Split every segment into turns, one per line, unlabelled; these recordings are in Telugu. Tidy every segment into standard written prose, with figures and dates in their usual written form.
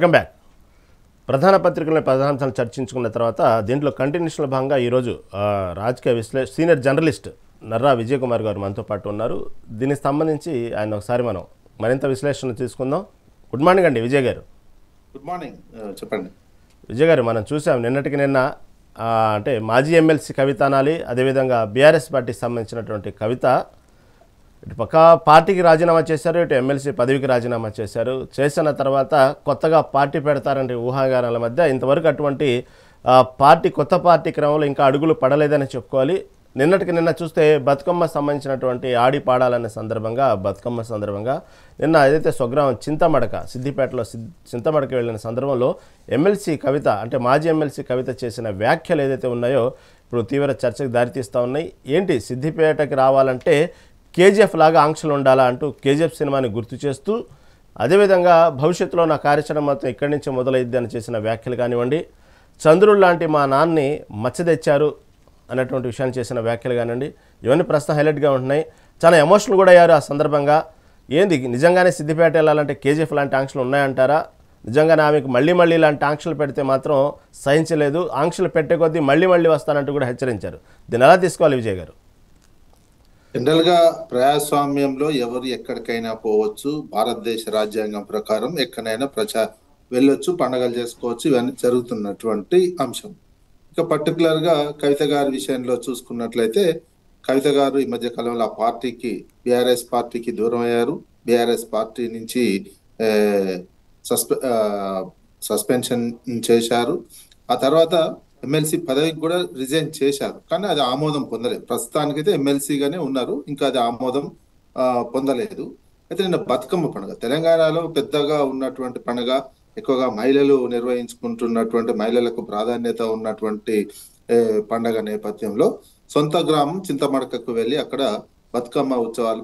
Welcome back. ప్రధాన పత్రికల ప్రధానాంశాలు చర్చించుకున్న తర్వాత దీంట్లో కంటిన్యూషన్లో భాగంగా ఈరోజు రాజకీయ సీనియర్ జర్నలిస్ట్ నర్రా విజయ్ కుమార్ గారు మనతో పాటు ఉన్నారు. దీనికి సంబంధించి ఆయన ఒకసారి మనం మరింత విశ్లేషణ తీసుకుందాం. గుడ్ మార్నింగ్ అండి విజయ్ గారు.
గుడ్ మార్నింగ్, చెప్పండి.
విజయ్ గారు, మనం చూసాం నిన్నటికి నిన్న అంటే మాజీ ఎమ్మెల్సీ కవిత అనాలి, అదేవిధంగా బీఆర్ఎస్ పార్టీకి సంబంధించినటువంటి కవిత ఇటు పక్క పార్టీకి రాజీనామా చేశారు, ఇటు ఎమ్మెల్సీ పదవికి రాజీనామా చేశారు. చేసిన తర్వాత కొత్తగా పార్టీ పెడతారంటే ఊహాగానాల మధ్య ఇంతవరకు అటువంటి కొత్త పార్టీ క్రమంలో ఇంకా అడుగులు పడలేదని చెప్పుకోవాలి. నిన్నటికి నిన్న చూస్తే బతుకమ్మ సంబంధించినటువంటి ఆడి పాడాలనే బతుకమ్మ సందర్భంగా నిన్న ఏదైతే స్వగ్రామం చింతమడక, సిద్దిపేటలో చింతమడక వెళ్ళిన సందర్భంలో ఎమ్మెల్సీ కవిత అంటే మాజీ ఎమ్మెల్సీ కవిత చేసిన వ్యాఖ్యలు ఏదైతే ఉన్నాయో ఇప్పుడు తీవ్ర చర్చకు దారితీస్తూ ఉన్నాయి. ఏంటి, సిద్దిపేటకి రావాలంటే కేజీఎఫ్ లాగా ఆంక్షలు ఉండాలా అంటూ కేజీఎఫ్ సినిమాని గుర్తు చేస్తూ, అదేవిధంగా భవిష్యత్తులో నా కార్యాచరణ మొత్తం ఇక్కడి నుంచి మొదలైద్ది అని చేసిన వ్యాఖ్యలు కానివ్వండి, చంద్రుడు లాంటి మా నాన్నని మచ్చ తెచ్చారు అనేటువంటి విషయాన్ని చేసిన వ్యాఖ్యలు కానివ్వండి, ఇవన్నీ ప్రస్తుతం హైలైట్గా ఉంటున్నాయి. చాలా ఎమోషనల్ కూడా అయ్యారు ఆ సందర్భంగా. ఏంది, నిజంగానే సిద్దిపేట వెళ్ళాలంటే కేజీఎఫ్ లాంటి ఆంక్షలు ఉన్నాయంటారా? నిజంగానే ఆమెకు మళ్ళీ ఇలాంటి ఆంక్షలు పెడితే మాత్రం సహించలేదు, ఆంక్షలు పెట్టే కొద్దీ మళ్ళీ వస్తానంటూ కూడా హెచ్చరించారు. దీన్ని ఎలా తీసుకోవాలి విజయ్ గారు?
జనరల్ గా ప్రజాస్వామ్యంలో ఎవరు ఎక్కడికైనా పోవచ్చు. భారతదేశ రాజ్యాంగం ప్రకారం ఎక్కడైనా వెళ్ళొచ్చు, పండగలు చేసుకోవచ్చు. ఇవన్నీ జరుగుతున్నటువంటి అంశం. ఇక పర్టికులర్ గా కవిత గారి విషయంలో చూసుకున్నట్లయితే, కవిత గారు ఈ మధ్య కాలంలో ఆ పార్టీకి, బీఆర్ఎస్ పార్టీకి దూరం అయ్యారు. బీఆర్ఎస్ పార్టీ నుంచి సస్పెన్షన్ చేశారు. ఆ తర్వాత ఎమ్మెల్సీ పదవికి కూడా రిజైన్ చేశారు. కానీ అది ఆమోదం పొందలేదు. ప్రస్తుతానికైతే ఎమ్మెల్సీగానే ఉన్నారు, ఇంకా అది ఆమోదం పొందలేదు. అయితే నిన్న బతుకమ్మ పండుగ తెలంగాణలో పెద్దగా ఉన్నటువంటి పండుగ, ఎక్కువగా మహిళలు నిర్వహించుకుంటున్నటువంటి, మహిళలకు ప్రాధాన్యత ఉన్నటువంటి పండుగ నేపథ్యంలో సొంత గ్రామం చింతమడకకు వెళ్ళి అక్కడ బతుకమ్మ ఉత్సవాలు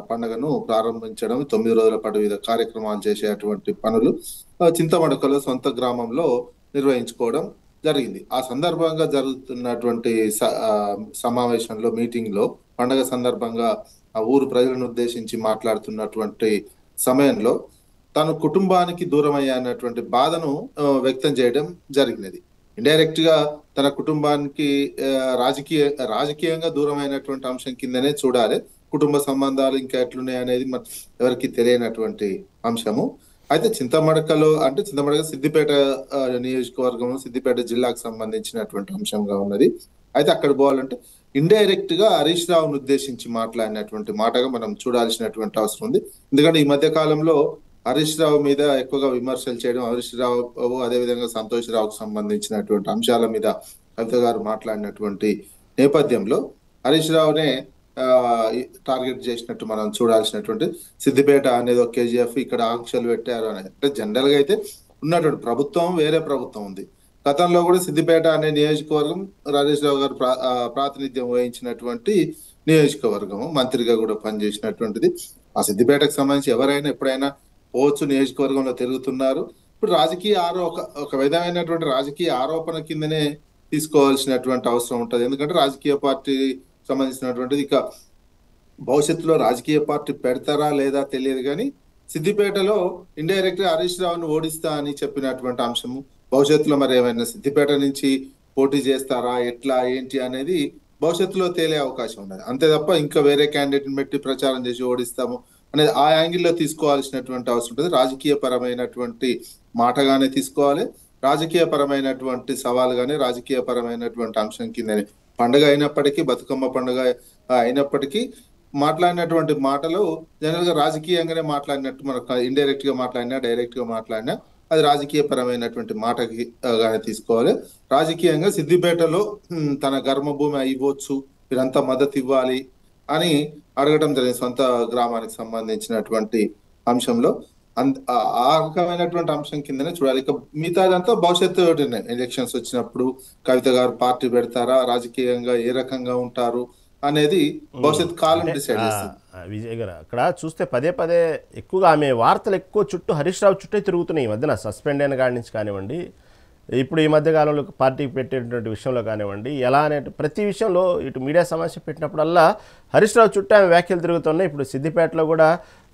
పండుగను ప్రారంభించడం, 9 రోజుల పాటు వివిధ కార్యక్రమాలు చేసేటువంటి పనులు చింతమడకలో సొంత గ్రామంలో నిర్వహించుకోవడం జరిగింది. ఆ సందర్భంగా జరుగుతున్నటువంటి సమావేశంలో, మీటింగ్ లో, పండగ సందర్భంగా ఆ ఊరు ప్రజలను ఉద్దేశించి మాట్లాడుతున్నటువంటి సమయంలో తన కుటుంబానికి దూరం అయ్యానటువంటి బాధను వ్యక్తం చేయడం జరిగినది. ఇండైరెక్ట్ గా తన కుటుంబానికి రాజకీయంగా దూరం అయినటువంటి అంశం కిందనే చూడాలి. కుటుంబ సంబంధాలు ఇంకా ఎట్లున్నాయి అనేది ఎవరికి తెలియనటువంటి అంశము. అయితే చింతమడక సిద్దిపేట నియోజకవర్గం, సిద్దిపేట జిల్లాకు సంబంధించినటువంటి అంశంగా ఉన్నది. అయితే అక్కడ పోవాలంటే ఇండైరెక్ట్ గా హరీష్ రావును ఉద్దేశించి మాట్లాడినటువంటి మాటగా మనం చూడాల్సినటువంటి అవసరం ఉంది. ఎందుకంటే ఈ మధ్య కాలంలో హరీష్ రావు మీద ఎక్కువగా విమర్శలు చేయడం, హరీష్ రావు అదేవిధంగా సంతోష్ రావుకు సంబంధించినటువంటి అంశాల మీద కవిత గారు మాట్లాడినటువంటి నేపథ్యంలో హరీష్ రావునే టార్గెట్ చేసినట్టు మనం చూడాల్సినటువంటి, సిద్దిపేట అనేది ఒక కేజీఎఫ్, ఇక్కడ ఆంక్షలు పెట్టారు అనేది. అంటే జనరల్ గా అయితే ఉన్నటువంటి ప్రభుత్వం వేరే ప్రభుత్వం ఉంది. గతంలో కూడా సిద్దిపేట అనే నియోజకవర్గం హరీష్ రావు గారు ప్రాతినిధ్యం వహించినటువంటి నియోజకవర్గం, మంత్రిగా కూడా పనిచేసినటువంటిది. ఆ సిద్దిపేటకు సంబంధించి ఎవరైనా ఎప్పుడైనా పోవచ్చు, నియోజకవర్గంలో తిరుగుతున్నారు. ఇప్పుడు ఒక విధమైనటువంటి రాజకీయ ఆరోపణ కిందనే తీసుకోవాల్సినటువంటి అవసరం ఉంటుంది. ఎందుకంటే రాజకీయ పార్టీ సంబంధించినటువంటిది, ఇక భవిష్యత్తులో రాజకీయ పార్టీ పెడతారా లేదా తెలియదు, కానీ సిద్దిపేటలో ఇండైరెక్ట్ గా హరీష్ రావును ఓడిస్తా అని చెప్పినటువంటి అంశము, భవిష్యత్తులో మరి ఏమైనా సిద్దిపేట నుంచి పోటీ చేస్తారా, ఎట్లా ఏంటి అనేది భవిష్యత్తులో తేలే అవకాశం ఉన్నది. అంతే తప్ప ఇంకా వేరే క్యాండిడేట్ ని పెట్టి ప్రచారం చేసి ఓడిస్తాము అనేది ఆ యాంగిల్లో తీసుకోవాల్సినటువంటి అవసరం ఉంటుంది. రాజకీయ పరమైనటువంటి మాటగానే తీసుకోవాలి, రాజకీయ పరమైనటువంటి సవాలుగానే, రాజకీయ పరమైనటువంటి అంశం కిందనే. పండుగ అయినప్పటికీ, బతుకమ్మ పండుగ అయినప్పటికీ మాట్లాడినటువంటి మాటలు జనరల్ గా రాజకీయంగానే మాట్లాడినట్టు, మనకు ఇండైరెక్ట్ గా మాట్లాడినా డైరెక్ట్ గా మాట్లాడినా అది రాజకీయ పరమైనటువంటి మాటకి గానే తీసుకోవాలి. రాజకీయంగా సిద్దిపేటలో తన కర్మభూమి అయిపోవచ్చు, మీరంతా మద్దతు ఇవ్వాలి అని అడగడం జరిగింది. సొంత గ్రామానికి సంబంధించినటువంటి అంశంలో ఆ రకమైనటువంటి అంశం కిందనే చూడాలి. ఇక మిగతాదంతా భవిష్యత్తు ఎలక్షన్స్ వచ్చినప్పుడు కవిత గారు పార్టీ పెడతారా, రాజకీయంగా ఏ రకంగా ఉంటారు అనేది భవిష్యత్ కాలం డిసైడ్ చేస్తుంది.
విజయ్ గారు, అక్కడ చూస్తే పదే ఎక్కువగా ఆమె వార్తలు ఎక్కువ చుట్టూ హరీష్ రావు చుట్టే తిరుగుతున్నాయి ఈ మధ్యన. సస్పెండ్ అయిన కాడి నుంచి కానివ్వండి, ఇప్పుడు ఈ మధ్యకాలంలో పార్టీకి పెట్టేటువంటి విషయంలో కానివ్వండి, ఎలా అనే ప్రతి విషయంలో ఇటు మీడియా సమావేశం పెట్టినప్పుడల్లా హరీష్ రావు చుట్టూ ఆమె వ్యాఖ్యలు తిరుగుతున్నాయి. ఇప్పుడు సిద్దిపేటలో కూడా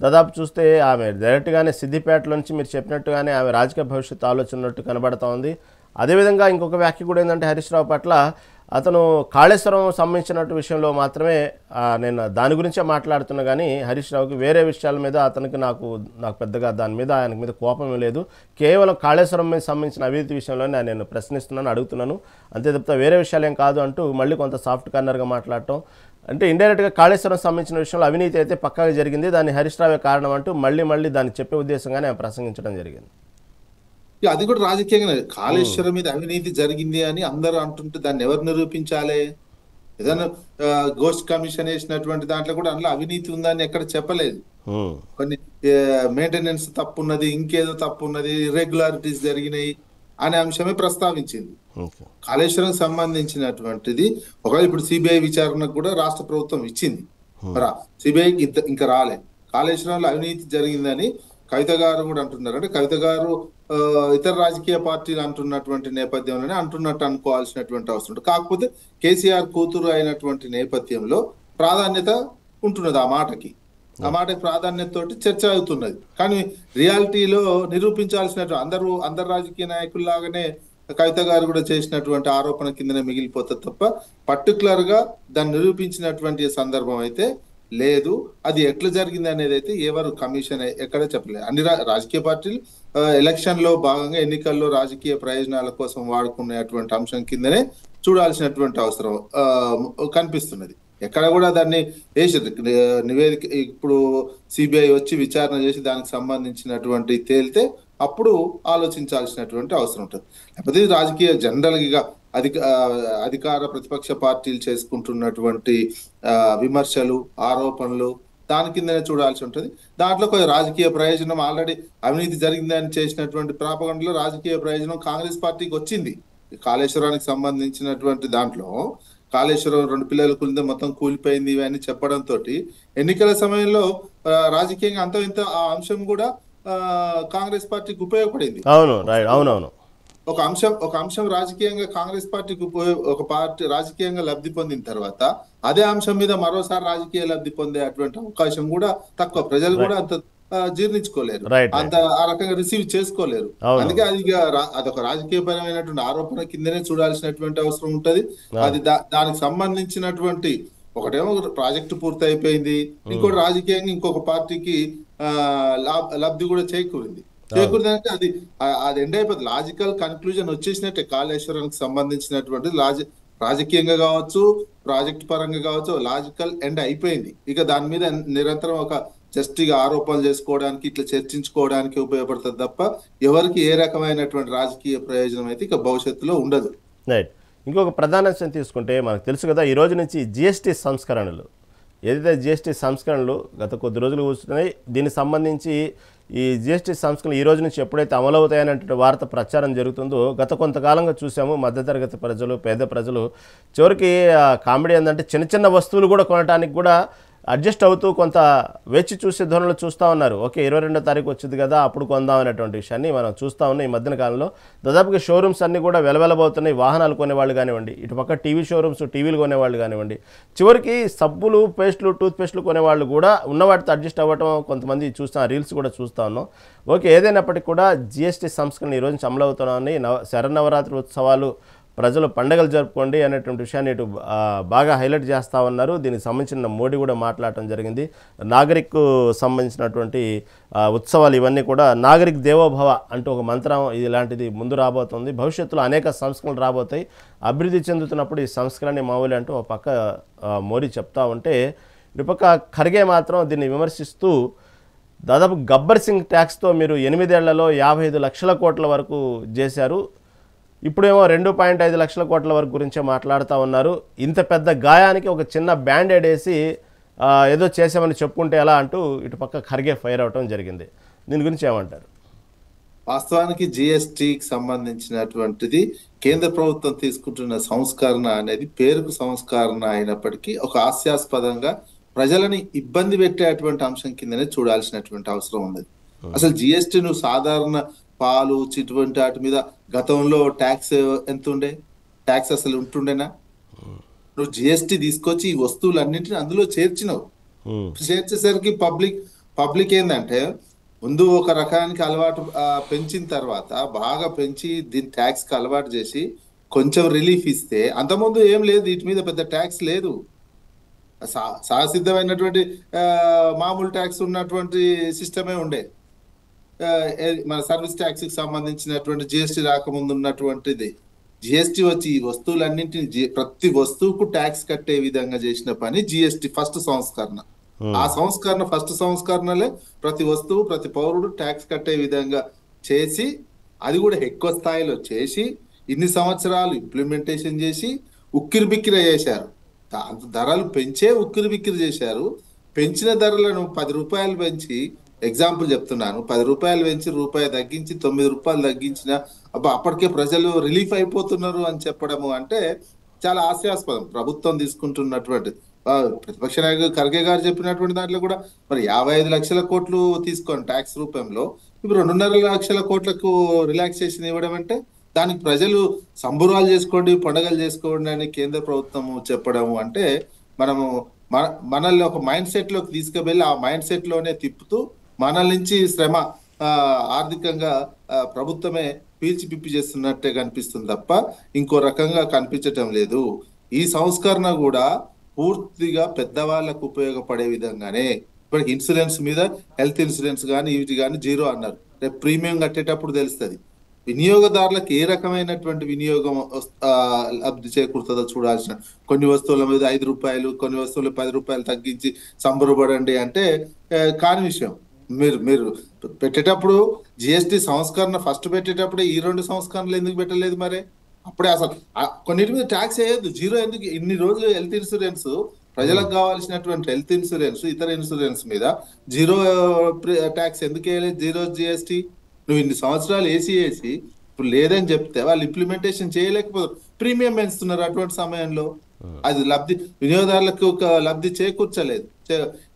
దాదాపు చూస్తే ఆమె డైరెక్ట్గానే సిద్దిపేట నుంచి మీరు చెప్పినట్టుగానే ఆమె రాజకీయ భవిష్యత్తు ఆలోచన ఉన్నట్టు కనబడతా ఉంది. అదేవిధంగా ఇంకొక వ్యాఖ్య కూడా ఏంటంటే హరీష్ రావు పట్ల అతను కాళేశ్వరం సంబంధించినట్టు విషయంలో మాత్రమే నేను దాని గురించే మాట్లాడుతున్నా కానీ హరీష్ రావుకి వేరే విషయాల మీద అతనికి నాకు పెద్దగా దాని మీద ఆయనకి మీద కోపం లేదు. కేవలం కాళేశ్వరం మీద సంబంధించిన అవినీతి విషయంలోనే నేను ప్రశ్నిస్తున్నాను, అడుగుతున్నాను, అంతే తప్ప వేరే విషయాలు ఏం కాదు అంటూ మళ్ళీ కొంత సాఫ్ట్ కార్నర్గా మాట్లాడటం అంటే ఇండైరెక్ట్గా కాళేశ్వరం సంబంధించిన విషయంలో అవినీతి అయితే పక్కాగా జరిగింది, దాన్ని హరీష్ రావే కారణం అంటూ మళ్ళీ దాన్ని చెప్పే ఉద్దేశంగానే ఆయన ప్రసంగించడం జరిగింది.
అది కూడా రాజకీయంగా కాళేశ్వరం మీద అవినీతి జరిగింది అని అందరూ అంటుంటే దాన్ని ఎవరు నిరూపించాలి? ఏదైనా గోస్ట్ కమిషన్ వేసినటువంటి దాంట్లో కూడా అందులో అవినీతి ఉందని ఎక్కడ చెప్పలేదు. కొన్ని మెయింటెనెన్స్ తప్పు ఉన్నది, ఇంకేదో తప్పు ఉన్నది, ఇర్రెగ్యులారిటీస్ జరిగినాయి అనే అంశమే ప్రస్తావించింది. కాళేశ్వరం సంబంధించినటువంటిది ఒకవేళ ఇప్పుడు సిబిఐ విచారణకు కూడా రాష్ట్ర ప్రభుత్వం ఇచ్చింది, మరి సిబిఐకి ఇంకా రాలే. కాళేశ్వరంలో అవినీతి జరిగిందని కవిత గారు కూడా అంటున్నారు. అంటే కవిత గారు ఇతర రాజకీయ పార్టీలు అంటున్నటువంటి నేపథ్యంలోనే అంటున్నట్టు అనుకోవాల్సినటువంటి అవసరం. కాకపోతే కేసీఆర్ కూతురు అయినటువంటి నేపథ్యంలో ప్రాధాన్యత ఉంటున్నది ఆ మాటకి ప్రాధాన్యతతోటి చర్చ అవుతున్నది. కానీ రియాలిటీలో నిరూపించాల్సినటువంటి అందరు రాజకీయ నాయకుల్లాగానే కవిత గారు కూడా చేసినటువంటి ఆరోపణ కిందనే మిగిలిపోతుంది తప్ప పర్టికులర్ గా దాన్ని నిరూపించినటువంటి సందర్భం అయితే లేదు. అది ఎట్లా జరిగింది అనేది అయితే ఎవరు కమిషన్ ఎక్కడ చెప్పలేదు. అన్ని రాజకీయ పార్టీలు ఎలక్షన్ లో భాగంగా ఎన్నికల్లో రాజకీయ ప్రయోజనాల కోసం వాడుకునేటువంటి అంశం కిందనే చూడాల్సినటువంటి అవసరం కనిపిస్తున్నది. ఎక్కడ కూడా దాన్ని వేసారు నివేదిక. ఇప్పుడు సిబిఐ వచ్చి విచారణ చేసి దానికి సంబంధించినటువంటి తేలితే అప్పుడు ఆలోచించాల్సినటువంటి అవసరం ఉంటుంది. లేకపోతే రాజకీయ జనరల్ గా అధికార ప్రతిపక్ష పార్టీలు చేసుకుంటున్నటువంటి విమర్శలు, ఆరోపణలు దాని కిందనే చూడాల్సి ఉంటుంది. దాంట్లో కొంచెం రాజకీయ ప్రయోజనం ఆల్రెడీ అవినీతి జరిగిందని చేసినటువంటి ప్రాపగండలో రాజకీయ ప్రయోజనం కాంగ్రెస్ పార్టీకి వచ్చింది. కాళేశ్వరానికి సంబంధించినటువంటి దాంట్లో కాళేశ్వరం 2 పిల్లల కులింద మొత్తం కూలిపోయింది ఇవన్నీ చెప్పడంతో ఎన్నికల సమయంలో రాజకీయంగా అంత ఇంత ఆ అంశం కూడా కాంగ్రెస్ పార్టీకి ఉపయోగపడింది.
అవునవును.
ఒక అంశం రాజకీయంగా కాంగ్రెస్ పార్టీకి రాజకీయంగా లబ్ధి పొందిన తర్వాత అదే అంశం మీద మరోసారి రాజకీయ లబ్ధి పొందే అటువంటి అవకాశం కూడా తక్కువ. ప్రజలు కూడా అంత జీర్ణించుకోలేరు, అంత ఆ రకంగా రిసీవ్ చేసుకోలేరు. అందుకే అదొక రాజకీయపరమైనటువంటి ఆరోపణ కిందనే చూడాల్సినటువంటి అవసరం ఉంటది. అది దానికి సంబంధించినటువంటి ఒకటేమో ప్రాజెక్టు పూర్తి అయిపోయింది, ఇంకోటి రాజకీయంగా ఇంకొక పార్టీకి లబ్ధి కూడా చేకూరింది. అంటే అది ఎండ్ అయిపోతుంది. Logical conclusion వచ్చేసినట్టే. కాళేశ్వరానికి సంబంధించినటువంటి రాజకీయంగా కావచ్చు, ప్రాజెక్ట్ పరంగా కావచ్చు, లాజికల్ ఎండ్ అయిపోయింది. ఇక దాని మీద నిరంతరం ఒక జస్ట్ ఆరోపణలు చేసుకోవడానికి ఇట్లా చర్చించుకోవడానికి ఉపయోగపడుతుంది తప్ప ఎవరికి ఏ రకమైనటువంటి రాజకీయ ప్రయోజనం అయితే ఇక భవిష్యత్తులో ఉండదు.
రైట్. ఇంకొక ప్రధాన అంశం తీసుకుంటే మనకు తెలుసు కదా, ఈ రోజు నుంచి జిఎస్టీ సంస్కరణలు, ఏదైతే జిఎస్టీ సంస్కరణలు గత కొద్ది రోజులు కూర్చున్నాయి, దీనికి సంబంధించి ఈ జిఎస్టీ సంస్కరణలు ఈ రోజు నుంచి ఎప్పుడైతే అమలవుతాయనే వార్త ప్రచారం జరుగుతుందో గత కొంతకాలంగా చూసాము. మధ్యతరగతి ప్రజలు, పేద ప్రజలు చివరికి కామెడీ ఏంటంటే చిన్న వస్తువులు కూడా కొనడానికి కూడా అడ్జస్ట్ అవుతూ కొంత వేచి చూసే ధోరణిలో చూస్తూ ఉన్నారు. ఓకే, 22వ తారీఖు వచ్చింది కదా అప్పుడు కొందాం అనేటువంటి విషయాన్ని మనం చూస్తూ ఉన్నాం. ఈ మధ్యన కాలంలో దాదాపుగా షోరూమ్స్ అన్నీ కూడా వెలవెలబోతున్నాయి. వాహనాలు కొనేవాళ్ళు కానివ్వండి, ఇటుపక్క టీవీ షోరూమ్స్ టీవీలు కొనేవాళ్ళు కానివ్వండి, చివరికి సబ్బులు, పేస్టులు, టూత్ పేస్టులు కొనేవాళ్ళు కూడా ఉన్న వాటితో అడ్జస్ట్ అవ్వటం కొంతమంది చూస్తాం, రీల్స్ కూడా చూస్తూ ఉన్నాం. ఓకే, ఏదైనప్పటికీ కూడా జిఎస్టీ సంస్కరణ ఈరోజు నుంచి అమలవుతున్నాయి. శరన్నవరాత్రి ఉత్సవాలు, ప్రజలు పండుగలు జరుపుకోండి అనేటువంటి విషయాన్ని ఇటు బాగా హైలైట్ చేస్తూ ఉన్నారు. దీనికి సంబంధించిన మోడీ కూడా మాట్లాడటం జరిగింది. నాగరిక్ సంబంధించినటువంటి ఉత్సవాలు ఇవన్నీ కూడా నాగరిక్ దేవోభవ అంటూ ఒక మంత్రం ఇలాంటిది ముందు రాబోతుంది. భవిష్యత్తులో అనేక సంస్కరణలు రాబోతాయి. అభివృద్ధి చెందుతున్నప్పుడు ఈ సంస్కరణ మామూలు అంటూ ఒక పక్క మోడీ చెప్తా ఉంటే, ఇటుపక్క ఖర్గే మాత్రం దీన్ని విమర్శిస్తూ దాదాపు గబ్బర్ సింగ్ ట్యాక్స్తో మీరు 8 ఏళ్లలో 55 లక్షల కోట్ల వరకు చేశారు, ఇప్పుడేమో 2.5 లక్షల కోట్ల వరకు గురించే మాట్లాడుతూ ఉన్నారు. ఇంత పెద్ద గాయానికి ఒక చిన్న బ్యాండేడ్ వేసి ఏదో చేసామని చెప్పుకుంటే ఎలా అంటూ ఇటుపక్క ఖర్గే ఫైర్ అవటం జరిగింది. దీని గురించి ఏమంటారు?
వాస్తవానికి జిఎస్టీకి సంబంధించినటువంటిది కేంద్ర ప్రభుత్వం తీసుకుంటున్న సంస్కరణ అనేది పేరుకు సంస్కరణ అయినప్పటికీ ఒక హాస్యాస్పదంగా ప్రజలని ఇబ్బంది పెట్టేటువంటి అంశం కిందనే చూడాల్సినటువంటి అవసరం ఉన్నది. అసలు జిఎస్టీ నువ్వు సాధారణ పాలు, చిటువంటి వాటి మీద గతంలో ట్యాక్స్ ఎంత ఉండే? ట్యాక్స్ అసలు ఉంటుండేనా? నువ్వు జిఎస్టీ తీసుకొచ్చి ఈ వస్తువులన్నింటినీ అందులో చేర్చినావు. చేర్చేసరికి పబ్లిక్ ఏంటంటే ముందు ఒక రకానికి అలవాటు పెంచిన తర్వాత బాగా పెంచి దీని ట్యాక్స్ కి అలవాటు చేసి కొంచెం రిలీఫ్ ఇస్తే, అంతకుముందు ఏం లేదు, వీటి మీద పెద్ద ట్యాక్స్ లేదు. సహసిద్ధమైనటువంటి మామూలు ట్యాక్స్ ఉన్నటువంటి సిస్టమే ఉండే. మన సర్వీస్ ట్యాక్స్ కి సంబంధించినటువంటి జిఎస్టీ రాకముందు ఉన్నటువంటిది. జిఎస్టీ వచ్చి ఈ వస్తువులన్నింటినీ ప్రతి వస్తువుకు ట్యాక్స్ కట్టే విధంగా చేసిన పని జిఎస్టీ ఫస్ట్ సంస్కరణ. ఆ సంస్కరణ ఫస్ట్ సంస్కరణలే ప్రతి వస్తువు ప్రతి పౌరుడు ట్యాక్స్ కట్టే విధంగా చేసి, అది కూడా ఎక్కువ స్థాయిలో చేసి ఇన్ని సంవత్సరాలు ఇంప్లిమెంటేషన్ చేసి ఉక్కిరి బిక్కిరి చేశారు. ధరలు పెంచే ఉక్కిరి బిక్కిరి చేశారు. పెంచిన ధరలను 10 రూపాయలు పెంచి, ఎగ్జాంపుల్ చెప్తున్నాను, 10 రూపాయలు పెంచి రూపాయి తగ్గించి 9 రూపాయలు తగ్గించిన అప్పటికే ప్రజలు రిలీఫ్ అయిపోతున్నారు అని చెప్పడము అంటే చాలా హాస్యాస్పదం. ప్రభుత్వం తీసుకుంటున్నటువంటి ప్రతిపక్ష నాయకుడు ఖర్గే గారు చెప్పినటువంటి దాంట్లో కూడా మరి 55 లక్షల కోట్లు తీసుకోండి ట్యాక్స్ రూపంలో, ఇప్పుడు 2.5 లక్షల కోట్లకు రిలాక్సేషన్ ఇవ్వడం అంటే దానికి ప్రజలు సంబురాలు చేసుకోండి, పండుగలు చేసుకోండి అని కేంద్ర ప్రభుత్వం చెప్పడము అంటే మనము మనల్ని ఒక మైండ్ సెట్ లోకి తీసుకువెళ్ళి ఆ మైండ్ సెట్ లోనే తిప్పుతూ మనల్ నుంచి శ్రమ ఆర్థికంగా ప్రభుత్వమే పీల్చి పిప్పి చేస్తున్నట్టే కనిపిస్తుంది తప్ప ఇంకో రకంగా కనిపించటం లేదు. ఈ సంస్కరణ కూడా పూర్తిగా పెద్దవాళ్ళకు ఉపయోగపడే విధంగానే, ఇప్పటికి ఇన్సూరెన్స్ మీద హెల్త్ ఇన్సూరెన్స్ కానీ వీటి కానీ 0 అన్నారు. రేపు ప్రీమియం కట్టేటప్పుడు తెలుస్తుంది. వినియోగదారులకు ఏ రకమైనటువంటి వినియోగం లబ్ధి చేకూరుతుందో చూడాల్సిన. కొన్ని వస్తువుల మీద 5 రూపాయలు, కొన్ని వస్తువులు 10 రూపాయలు తగ్గించి సంబరపడండి అంటే కాని విషయం. మీరు పెట్టేటప్పుడు జిఎస్టి సంస్కరణ ఫస్ట్ పెట్టేటప్పుడు ఈ 2 సంస్కరణలు ఎందుకు పెట్టలేదు? మరి అప్పుడే అసలు కొన్నిటి మీద ట్యాక్స్ వేయద్దు, 0 ఎందుకు? ఇన్ని రోజులు హెల్త్ ఇన్సూరెన్స్, ప్రజలకు కావాల్సినటువంటి హెల్త్ ఇన్సూరెన్స్, ఇతర ఇన్సూరెన్స్ మీద 0 ట్యాక్స్ ఎందుకు వేయలేదు? 0 జిఎస్టి నువ్వు ఇన్ని సంవత్సరాలు వేసి ఇప్పుడు లేదని చెప్తే వాళ్ళు ఇంప్లిమెంటేషన్ చేయలేకపోతారు. ప్రీమియం పెంచుతున్నారు అటువంటి సమయంలో. అది వినియోగదారులకు ఒక లబ్ధి చేకూర్చలేదు.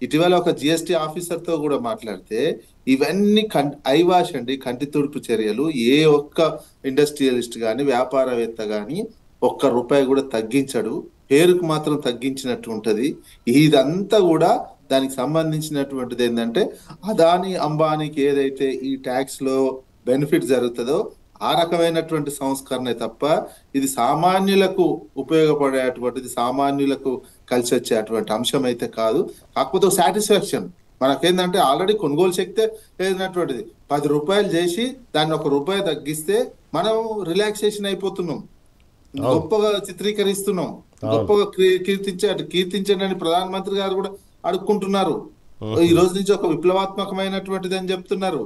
ఇటీవల ఒక జిఎస్టి ఆఫీసర్ తో కూడా మాట్లాడితే ఇవన్నీ ఐవాష్ అండి, కంటి తుడుపు చర్యలు. ఏ ఒక్క ఇండస్ట్రియలిస్ట్ గాని వ్యాపారవేత్త గాని ₹1 కూడా తగ్గించడు, పేరుకు మాత్రం తగ్గించినట్టు ఉంటది. ఇదంతా కూడా దానికి సంబంధించినటువంటిది ఏంటంటే అదాని అంబానీకి ఏదైతే ఈ ట్యాక్స్ లో బెనిఫిట్ జరుగుతుందో ఆ రకమైనటువంటి సంస్కరణ తప్ప ఇది సామాన్యులకు ఉపయోగపడేటువంటిది, సామాన్యులకు కలిసి వచ్చేటువంటి అంశం అయితే కాదు. కాకపోతే సాటిస్ఫాక్షన్ మనకేంటంటే ఆల్రెడీ కొనుగోలు శక్తి లేనటువంటిది 10 రూపాయలు చేసి దాన్ని ₹1 తగ్గిస్తే మనం రిలాక్సేషన్ అయిపోతున్నాం, గొప్పగా చిత్రీకరిస్తున్నాం, గొప్పగా కీర్తించండి అని ప్రధానమంత్రి గారు కూడా అడుక్కుంటున్నారు. ఈ రోజు నుంచి ఒక విప్లవాత్మకమైనటువంటిది అని చెప్తున్నారు.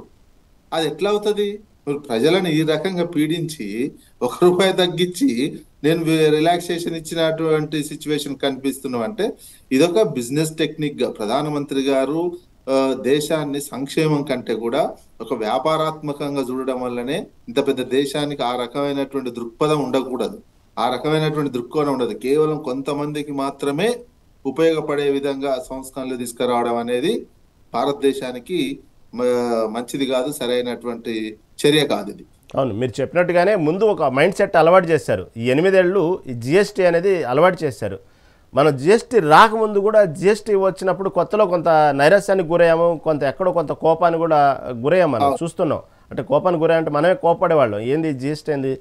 అది ఎట్లా అవుతుంది? ప్రజలను ఈ రకంగా పీడించి ₹1 తగ్గించి నేను రిలాక్సేషన్ ఇచ్చినటువంటి సిచ్యువేషన్ కనిపిస్తున్నాం అంటే ఇదొక బిజినెస్ టెక్నిక్ గా ప్రధానమంత్రి గారు దేశాన్ని సంక్షేమం కంటే కూడా ఒక వ్యాపారాత్మకంగా చూడడం వల్లనే ఇంత పెద్ద దేశానికి ఆ రకమైనటువంటి దృక్పథం ఉండకూడదు, ఆ రకమైనటువంటి దృక్కోణం ఉండదు. కేవలం కొంతమందికి మాత్రమే ఉపయోగపడే విధంగా సంస్కరణలు తీసుకురావడం అనేది భారతదేశానికి మంచిది కాదు, సరైనటువంటి చర్య కాదు ఇది.
అవును, మీరు చెప్పినట్టుగానే ముందు ఒక మైండ్ సెట్ అలవాటు చేశారు. ఈ 8 ఏళ్ళు ఈ జిఎస్టీ అనేది అలవాటు చేశారు. మనం జిఎస్టీ రాకముందు కూడా జిఎస్టీ వచ్చినప్పుడు కొత్తలో కొంత నైరాశ్యానికి గురయ్యాము, ఎక్కడో కొంత కోపాన్ని కూడా గురయ్యాము. మనం చూస్తున్నాం. అంటే కోపానికి గురయ్యంటే మనమే కోపపడేవాళ్ళం. ఏంది జిఎస్టీ ఏంది,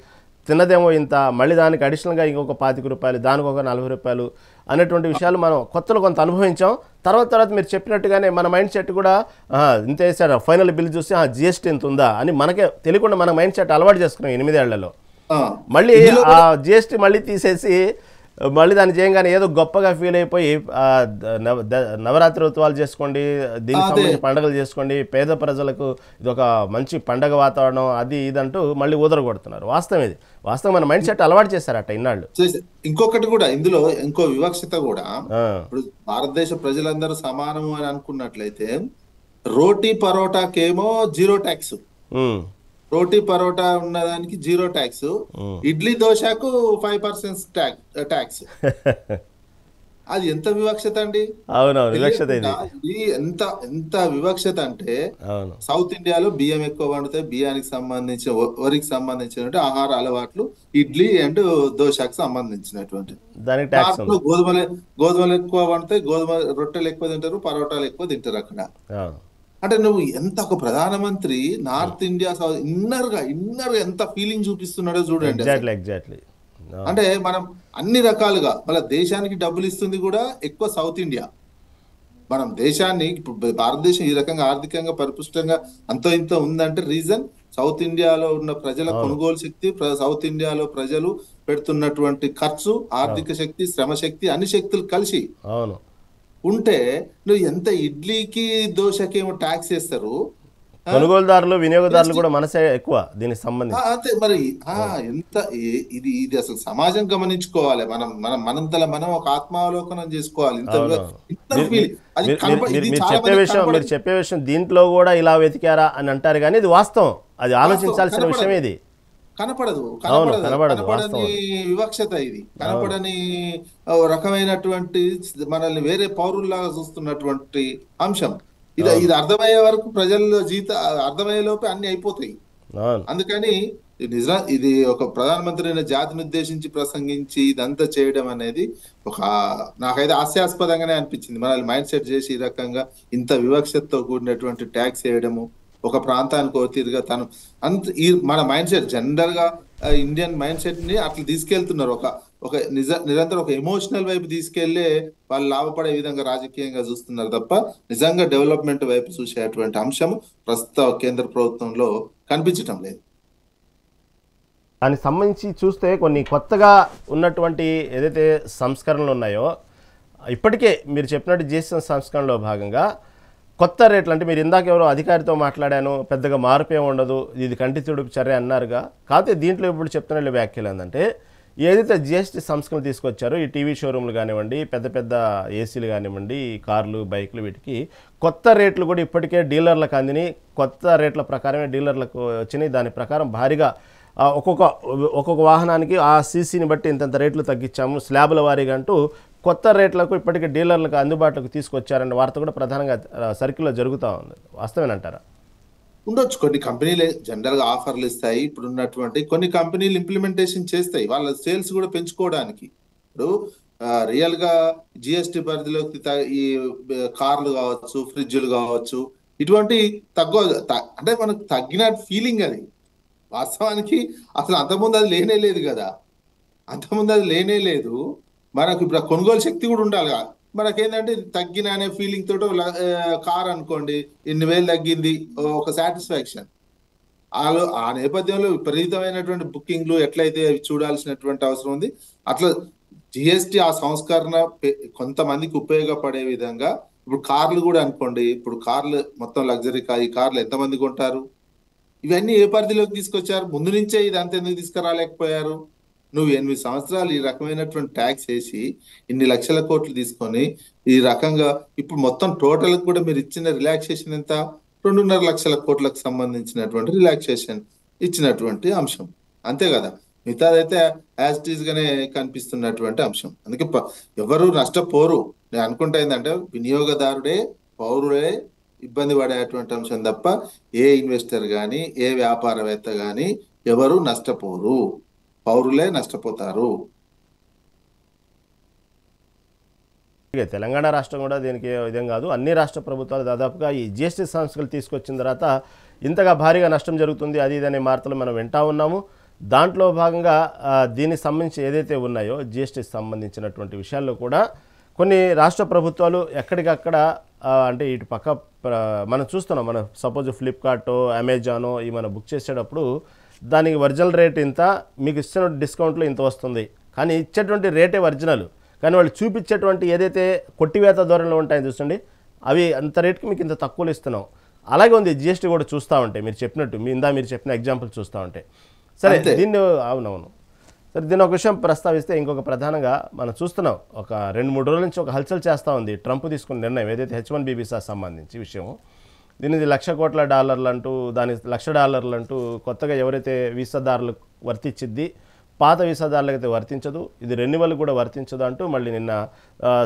తిన్నదేమో ఇంత, మళ్ళీ దానికి అడిషనల్గా ఇంకొక ₹25, దానికి ఒక ₹40 అనేటువంటి విషయాలు మనం కొత్తలో కొంత అనుభవించాం. తర్వాత మీరు చెప్పినట్టుగానే మన మైండ్ సెట్ కూడా ఇంత వేసాడు, ఫైనల్ బిల్ చూసి జిఎస్టీ ఇంత ఉందా అని మనకే తెలియకుండా మన మైండ్ సెట్ అలవాటు చేసుకున్నాం 8 ఏళ్లలో. మళ్ళీ ఆ జిఎస్టీ మళ్ళీ తీసేసి మళ్ళీ దాన్ని చేయగానే ఏదో గొప్పగా ఫీల్ అయిపోయి నవరాత్రి ఉత్సవాలు చేసుకోండి, దీనికి సంబంధించి పండుగలు చేసుకోండి, పేద ప్రజలకు ఇది ఒక మంచి పండగ వాతావరణం, అది ఇదంటూ మళ్ళీ ఊదరగొడుతున్నారు. వాస్తవం మన మైండ్ సెట్ అలవాటు చేశారట ఇన్నాళ్ళు.
ఇంకొకటి కూడా ఇందులో ఇంకో వివక్షత కూడా, ఇప్పుడు భారతదేశ ప్రజలందరూ సమానము అని అనుకున్నట్లయితే రోటీ పరోటాకేమో 0 ట్యాక్స్, రోటీ పరోటా ఉన్నదానికి 0 ట్యాక్స్, ఇడ్లీ దోశకు 5% ట్యాక్స్. అది ఎంత వివక్షత అండి?
అవునవును, వివక్షత.
ఇది ఎంత వివక్షత అంటే సౌత్ ఇండియాలో బియ్యం ఎక్కువ పండుతాయి, బియ్యానికి సంబంధించిన వరికి సంబంధించినటువంటి ఆహార అలవాట్లు ఇడ్లీ అండ్ దోశకు సంబంధించినటువంటి. గోధుమలు ఎక్కువ పండుతాయి, గోధుమ రొట్టెలు ఎక్కువ తింటారు, పరోటాలు ఎక్కువ తింటారు అక్కడ. అంటే నువ్వు ఎంత ఒక ప్రధానమంత్రి నార్త్ ఇండియా ఇన్నర్ గా ఎంత ఫీలింగ్ చూపిస్తున్నాడో చూడండి అసలు.
ఎగ్జాక్ట్లీ.
అంటే మనం అన్ని రకాలుగా మళ్ళీ దేశానికి డబ్బులు ఇస్తుంది కూడా ఎక్కువ సౌత్ ఇండియా. మనం దేశాన్ని ఇప్పుడు భారతదేశం ఈ రకంగా ఆర్థికంగా పరిపుష్టంగా అంత ఇంత ఉందంటే రీజన్ సౌత్ ఇండియాలో ఉన్న ప్రజల కొనుగోలు శక్తి, సౌత్ ఇండియాలో ప్రజలు పెడుతున్నటువంటి ఖర్చు, ఆర్థిక శక్తి, శ్రమ శక్తి, అన్ని శక్తులు కలిసి
అవును
ఉంటే నువ్వు ఎంత ఇడ్లీకి దోశకేమో ట్యాక్స్ వేస్తారు,
కొనుగోలుదారులు వినియోగదారులు కూడా మనసే ఎక్కువ దీనికి సంబంధించి.
అంతే మరి. ఎంత ఇది ఇది అసలు సమాజం గమనించుకోవాలి. మనంతల మనం ఒక ఆత్మావలోకనం చేసుకోవాలి.
మీరు చెప్పే విషయం దీంట్లో కూడా ఇలా వెతికారా అని అంటారు, కానీ ఇది వాస్తవం, అది ఆలోచించాల్సిన విషయం. ఇది
కనపడని వివక్షత, ఇది కనపడని రకమైనటువంటి మనల్ని వేరే పౌరుల్లాగా చూస్తున్నటువంటి అంశం. ఇది అర్థమయ్యే వరకు ప్రజల్లో అర్థమయ్యే లోపే అన్ని అయిపోతాయి. అందుకని ఇది ఒక ప్రధానమంత్రి జాతిని ఉద్దేశించి ప్రసంగించి ఇదంతా చేయడం అనేది నాకైతే హాస్యాస్పదంగానే అనిపించింది. మనల్ని మైండ్ సెట్ చేసి ఈ రకంగా ఇంత వివక్షతతో కూడినటువంటి ట్యాక్స్ వేయడము, ఒక ప్రాంతానికి ఒక తీరుగా తను మన మైండ్ సెట్ జనరల్ గా ఇండియన్ మైండ్ సెట్ ని అట్లా తీసుకెళ్తున్నారు. ఒక నిరంతరం ఒక ఎమోషనల్ వైపు తీసుకెళ్లే వాళ్ళు లాభపడే విధంగా రాజకీయంగా చూస్తున్నారు తప్ప నిజంగా డెవలప్మెంట్ వైపు చూసేటువంటి అంశం ప్రస్తుత కేంద్ర ప్రభుత్వంలో కనిపించటం లేదు.
దానికి సంబంధించి చూస్తే కొన్ని కొత్తగా ఉన్నటువంటి ఏదైతే సంస్కరణలు ఉన్నాయో, ఇప్పటికే మీరు చెప్పినట్టు జీఎస్టీ సంస్కరణలో భాగంగా కొత్త రేట్లు, అంటే మీరు ఇందాక ఎవరో అధికారితో మాట్లాడాను, పెద్దగా మార్పు ఏమి ఉండదు, ఇది కంటి తుడుపు చర్య అన్నారుగా. కాకపోతే దీంట్లో ఇప్పుడు చెప్తున్న వ్యాఖ్యలు ఏంటంటే, ఏదైతే జిఎస్టీ సంస్కరణ తీసుకొచ్చారో ఈ టీవీ షోరూమ్లు కానివ్వండి, పెద్ద పెద్ద ఏసీలు కానివ్వండి, కార్లు, బైకులు, వీటికి కొత్త రేట్లు కూడా ఇప్పటికే డీలర్లకు అందిని, కొత్త రేట్ల ప్రకారమే డీలర్లకు వచ్చినాయి. దాని ప్రకారం భారీగా ఒక్కొక్క వాహనానికి ఆ సీసీని బట్టి ఇంతంత రేట్లు తగ్గించాము, స్లాబుల వారీగా అంటూ కొత్త రేట్లకు ఇప్పటికే డీలర్లకు అందుబాటులోకి తీసుకొచ్చారనే వార్త కూడా ప్రధానంగా సర్కిల్లో జరుగుతూ ఉంది. వాస్తవేనంటారా?
ఉండొచ్చు. కొన్ని కంపెనీలు జనరల్ గా ఆఫర్లు ఇస్తాయి. ఇప్పుడు ఉన్నటువంటి కొన్ని కంపెనీలు ఇంప్లిమెంటేషన్ చేస్తాయి వాళ్ళ సేల్స్ కూడా పెంచుకోవడానికి. ఇప్పుడు రియల్ గా జిఎస్టీ పరిధిలోకి ఈ కార్లు కావచ్చు, ఫ్రిడ్జ్లు కావచ్చు, ఇటువంటి అంటే మనకు తగ్గిన ఫీలింగ్ అది. వాస్తవానికి అసలు అంతకుముందు అది లేనే లేదు కదా, అంతకుముందు అది లేనే లేదు. మనకు ఇప్పుడు కొనుగోలు శక్తి కూడా ఉండాలి. మనకేంటంటే తగ్గిన అనే ఫీలింగ్ తోటి కార్ అనుకోండి ఇన్ని వేలు తగ్గింది, ఒక సాటిస్ఫాక్షన్. ఆ నేపథ్యంలో విపరీతమైనటువంటి బుకింగ్లు ఎట్లయితే చూడాల్సినటువంటి అవసరం ఉంది. అట్లా జిఎస్టీ ఆ సంస్కరణ కొంతమందికి ఉపయోగపడే విధంగా ఇప్పుడు కార్లు కూడా అనుకోండి. ఇప్పుడు కార్లు మొత్తం లగ్జరీ ఈ కార్లు ఎంతమంది కొంటారు? ఇవన్నీ ఏ పరిధిలోకి తీసుకొచ్చారు? ముందు నుంచే ఇది అంత ఎందుకు తీసుకురాలేకపోయారు? నువ్వు 8 సంవత్సరాలు ఈ రకమైనటువంటి ట్యాక్స్ వేసి ఇన్ని లక్షల కోట్లు తీసుకొని ఈ రకంగా ఇప్పుడు మొత్తం టోటల్ కూడా మీరు ఇచ్చిన రిలాక్సేషన్ ఎంత? 2.5 లక్షల కోట్లకు సంబంధించినటువంటి రిలాక్సేషన్ ఇచ్చినటువంటి అంశం, అంతే కదా. మిగతాదైతే యాజ్ ఇట్ ఈజ్ గానే కనిపిస్తున్నటువంటి అంశం. అందుకే ఎవరు నష్టపోరు. నేను అనుకుంటా ఏంటంటే వినియోగదారుడే, పౌరుడే ఇబ్బంది పడేటువంటి అంశం తప్ప ఏ ఇన్వెస్టర్ కానీ, ఏ వ్యాపారవేత్త కానీ ఎవరు నష్టపోరు, పౌరులే నష్టపోతారు.
తెలంగాణ రాష్ట్రం కూడా దీనికి విధం కాదు. అన్ని రాష్ట్ర ప్రభుత్వాలు దాదాపుగా ఈ జిఎస్టీ సంస్కరణలు తీసుకొచ్చిన తర్వాత ఇంతగా భారీగా నష్టం జరుగుతుంది అది ఇదనే వార్తలు మనం వింటా ఉన్నాము. దాంట్లో భాగంగా దీనికి సంబంధించి ఏదైతే ఉన్నాయో జిఎస్టీకి సంబంధించినటువంటి విషయాల్లో కూడా కొన్ని రాష్ట్ర ప్రభుత్వాలు ఎక్కడికక్కడ అంటే ఇటు పక్క మనం చూస్తున్నాం. మనం సపోజ్ ఫ్లిప్కార్టో, అమెజానో ఈ మనం బుక్ చేసేటప్పుడు దానికి ఒరిజినల్ రేట్ ఇంత, మీకు ఇచ్చిన డిస్కౌంట్లో ఇంత వస్తుంది, కానీ ఇచ్చేటువంటి రేటే ఒరిజినల్, కానీ వాళ్ళు చూపించేటువంటి ఏదైతే కొట్టివేత ధోరణిలో ఉంటాయని చూడండి, అవి అంత రేట్కి మీకు ఇంత తక్కువలో ఇస్తున్నాం. అలాగే ఉంది జిఎస్టీ కూడా చూస్తూ ఉంటే, మీరు చెప్పినట్టు మీరు చెప్పిన ఎగ్జాంపుల్ చూస్తూ ఉంటే. సరే దీన్ని అవునవును సరే దీన్ని ఒక విషయం ప్రస్తావిస్తే ఇంకొక ప్రధానంగా మనం చూస్తున్నాం, ఒక 2-3 రోజుల నుంచి ఒక హల్చల్ చేస్తూ ఉంది ట్రంప్ తీసుకున్న నిర్ణయం ఏదైతే H1B వీసా సంబంధించి విషయం. దీనిది $1,00,000 కోట్ల అంటూ, దాని $1,00,000 అంటూ కొత్తగా ఎవరైతే వీసాదారులకు వర్తించిద్ది, పాత వీసాదారులకు అయితే వర్తించదు, ఇది రెన్యువల్ కూడా వర్తించదు అంటూ మళ్ళీ నిన్న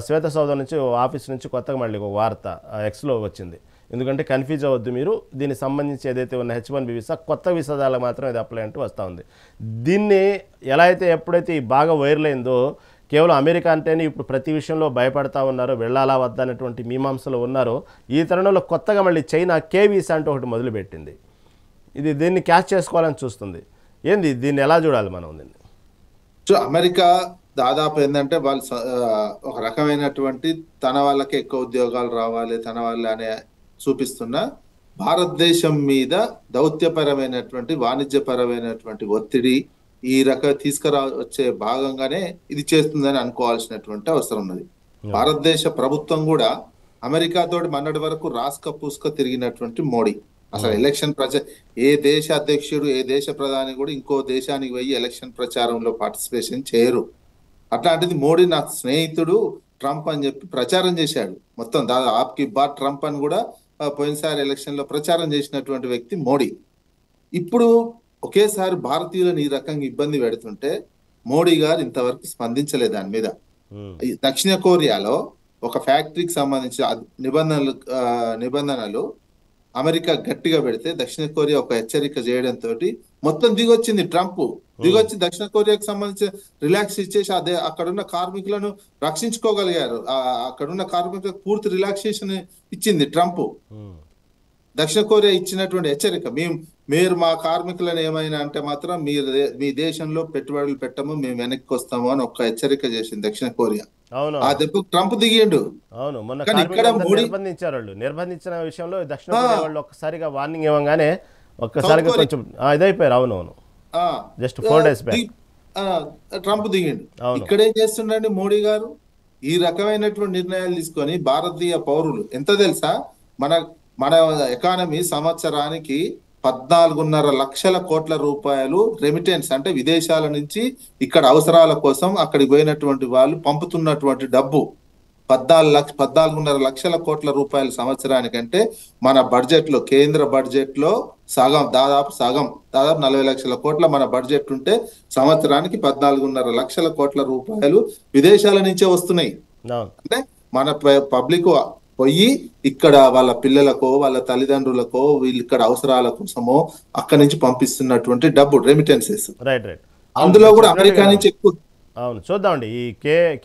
శ్వేత సౌధం నుంచి ఆఫీస్ నుంచి కొత్తగా మళ్ళీ ఒక వార్త ఎక్స్లో వచ్చింది. ఎందుకంటే కన్ఫ్యూజ్ అవ్వద్దు మీరు, దీనికి సంబంధించి ఏదైతే ఉన్న H1B వీసా కొత్త వీసాదారులకు మాత్రం ఇది అప్లై అంటూ వస్తూ ఉంది. దీన్ని ఎలా అయితే ఎప్పుడైతే బాగా వైరల్ అయిందో కేవలం అమెరికా అంటేనే ఇప్పుడు ప్రతి విషయంలో భయపడతా ఉన్నారు, వెళ్ళాలా వద్దా అనేటువంటి మీమాంసలో ఉన్నారు. ఈ తరుణంలో కొత్తగా మళ్ళీ చైనా కే వీసా అంటూ ఒకటి మొదలుపెట్టింది. దీన్ని క్యాచ్ చేసుకోవాలని చూస్తుంది. ఏంది దీన్ని ఎలా చూడాలి మనం దీన్ని?
సో అమెరికా దాదాపు ఏంటంటే వాళ్ళు ఒక రకమైనటువంటి తన వాళ్ళకి ఎక్కువ ఉద్యోగాలు రావాలి, తన వాళ్ళ అనే చూపిస్తున్న భారతదేశం మీద దౌత్యపరమైనటువంటి వాణిజ్యపరమైనటువంటి ఒత్తిడి ఈ తీసుకురా వచ్చే భాగంగానే ఇది చేస్తుందని అనుకోవాల్సినటువంటి అవసరం ఉన్నది. భారతదేశ ప్రభుత్వం కూడా అమెరికాతోటి మొన్నటి వరకు రాస్క పూస్క తిరిగినటువంటి మోడీ అసలు ఎలక్షన్ ఏ దేశ అధ్యక్షుడు ఏ దేశ ప్రధాని కూడా ఇంకో దేశానికి పోయి ఎలక్షన్ ప్రచారంలో పార్టిసిపేషన్ చేయరు. అట్లాంటిది మోడీ నా స్నేహితుడు ట్రంప్ అని చెప్పి ప్రచారం చేశాడు. మొత్తం దాదాపు ఆప్కి బాత్ ట్రంప్ అని కూడా పోయినసారి ఎలక్షన్ లో ప్రచారం చేసినటువంటి వ్యక్తి మోడీ. ఇప్పుడు ఒకేసారి భారతీయులను ఈ రకంగా ఇబ్బంది పెడుతుంటే మోడీ గారు ఇంతవరకు స్పందించలేదు దాని మీద. దక్షిణ కొరియాలో ఒక ఫ్యాక్టరీకి సంబంధించిన నిబంధనలు అమెరికా గట్టిగా పెడితే దక్షిణ కొరియా ఒక హెచ్చరిక చేయడంతో మొత్తం దిగొచ్చింది ట్రంప్. దిగొచ్చి దక్షిణ కొరియాకి సంబంధించి రిలాక్స్ ఇచ్చేసి అదే అక్కడున్న కార్మికులను రక్షించుకోగలిగారు. అక్కడున్న కార్మికులకు పూర్తి రిలాక్సేషన్ ఇచ్చింది ట్రంప్. దక్షిణ కొరియా ఇచ్చినటువంటి హెచ్చరిక, మీరు మా కార్మికులను ఏమైనా అంటే మాత్రం మీ దేశంలో పెట్టుబడులు పెట్టము, మేము వెనక్కి వస్తాము అని ఒక హెచ్చరిక చేసింది దక్షిణ కొరియా. ఆ దెబ్బ ట్రంప్ దిగిండు.
అవును, మొన్న నిర్బంధించిన విషయంలో దక్షిణ కొరియా వాళ్ళు ఒక్కసారిగా వార్నింగ్ ఇవ్వగానే ఒక్కసారిగా కొంచెం ఇదైపోయారు. అవునవును, జస్ట్ 4 days బ్యాక్
ట్రంప్ దిగిండు. ఇక్కడేం చేస్తుండండి మోడీ గారు? ఈ రకమైనటువంటి నిర్ణయాలు తీసుకొని భారతీయ పౌరులు ఎంత తెలుసా, మన ఎకానమీ సంవత్సరానికి 14.5 లక్షల కోట్ల రూపాయలు రెమిటెన్స్ అంటే విదేశాల నుంచి ఇక్కడ అవసరాల కోసం అక్కడికి పోయినటువంటి వాళ్ళు పంపుతున్నటువంటి డబ్బు 14.5 లక్షల కోట్ల రూపాయలు సంవత్సరానికంటే మన బడ్జెట్ లో కేంద్ర బడ్జెట్ లో దాదాపు 40 లక్షల కోట్ల మన బడ్జెట్ ఉంటే సంవత్సరానికి 14.5 లక్షల కోట్ల రూపాయలు విదేశాల నుంచే వస్తున్నాయి. అంటే మన పబ్లిక్ పోయి ఇక్కడ వాళ్ళ పిల్లలకో వాళ్ళ తల్లిదండ్రులకో వీళ్ళు ఇక్కడ అవసరాల కోసమో అక్కడి నుంచి పంపిస్తున్నటువంటి డబ్బు రెమిటెన్సెస్.
రైట్.
అందులో కూడా అమెరికా నుంచి ఎక్కువ.
అవును, చూద్దామండి. ఈ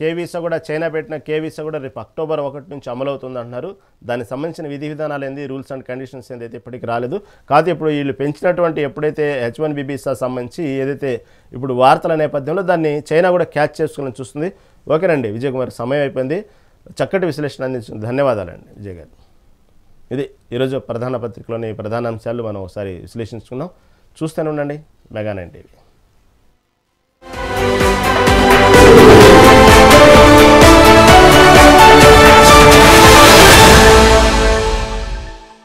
కే వీసా కూడా చైనా పెట్టిన కే వీసా కూడా రేపు October 1 నుంచి అమలవుతుంది అంటున్నారు. దానికి సంబంధించిన విధి విధానాలు ఏంది, రూల్స్ అండ్ కండిషన్స్ ఏందైతే ఇప్పటికి రాలేదు. కాదు ఇప్పుడు వీళ్ళు పెంచినటువంటి ఎప్పుడైతే H1B వీసా సంబంధించి ఏదైతే ఇప్పుడు వార్తల నేపథ్యంలో దాన్ని చైనా కూడా క్యాచ్ చేసుకోవాలని చూస్తుంది. ఓకేనండి విజయ్ కుమార్, సమయం అయిపోయింది. చక్కటి విశ్లేషణ అందించిన ధన్యవాదాలండి విజయ్ గారు. ఇది ఈరోజు ప్రధాన పత్రికలోని ప్రధాన అంశాలు మనం ఒకసారి విశ్లేషించుకున్నాం. చూస్తూనే ఉండండి మెగా 9 టీవీ.